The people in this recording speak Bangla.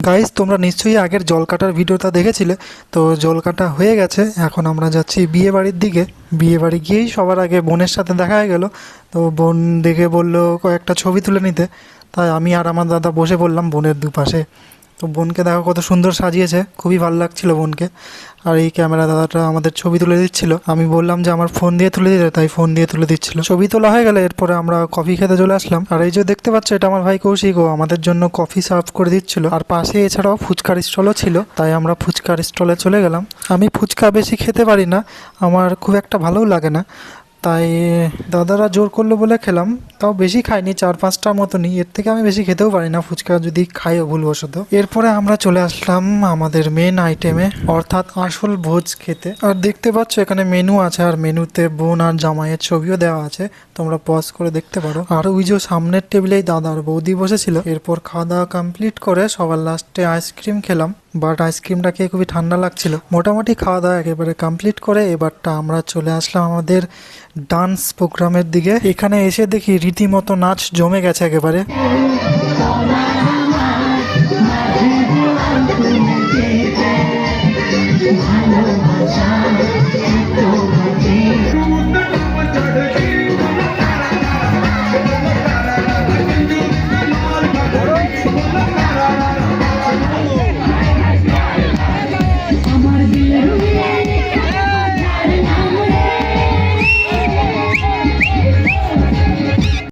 গাইস, তোমরা নিশ্চয়ই আগের জল কাটার ভিডিওটা দেখেছিলে। তো জল কাটা হয়ে গেছে, এখন আমরা যাচ্ছি বিয়ে বাড়ির দিকে। বিয়ে বাড়ি গিয়েই সবার আগে বোনের সাথে দেখা হয়ে গেল। তো বোন দেখে বললো কয়েকটা ছবি তুলে নিতে, তাই আমি আর আমার দাদা বসে পড়লাম বোনের দুপাশে। তো বোনকে দেখো কত সুন্দর সাজিয়েছে, খুবই ভালো লাগছিল বোনকে। আর এই ক্যামেরা দাদাটা আমাদের ছবি তুলে দিচ্ছিল, আমি বললাম যে আমার ফোন দিয়ে তুলে দিতে, তাই ফোন দিয়ে তুলে দিচ্ছিল। ছবি তোলা হয়ে গেলে এরপরে আমরা কফি খেতে চলে আসলাম। আর এই যে দেখতে পাচ্ছ, এটা আমার ভাই কৌশিক, ও আমাদের জন্য কফি সার্ভ করে দিচ্ছিল। আর পাশে এছাড়াও ফুচকার স্টলও ছিল, তাই আমরা ফুচকার স্টলে চলে গেলাম। আমি ফুচকা বেশি খেতে পারি না, আমার খুব একটা ভালোও লাগে না, তাই দাদারা জোর করলো বলে খেলাম। তাও বেশি খাইনি, 4-5টার মতনই, এর থেকে আমি বেশি খেতেও পারি না ফুচকা, যদি খাইও ভুলবশত। এরপরে আমরা চলে আসলাম আমাদের মেন আইটেমে, অর্থাৎ আসল ভোজ খেতে। আর দেখতে পাচ্ছ এখানে মেনু আছে, আর মেনুতে বোন আর জামাইয়ের ছবিও দেওয়া আছে, তোমরা পজ করে দেখতে পারো। আর ওই যে সামনের টেবিলেই দাদা আর বৌদি বসেছিল। এরপর খাওয়া দাওয়া কমপ্লিট করে সবার লাস্টে আইসক্রিম খেলাম, বাট আইসক্রিমটা খেয়ে খুবই ঠান্ডা লাগছিল। মোটামুটি খাওয়া দাওয়া একেবারে কমপ্লিট করে এবারটা আমরা চলে আসলাম আমাদের ডান্স প্রোগ্রামের দিকে। এখানে এসে দেখি রীতিমতো নাচ জমে গেছে একেবারে।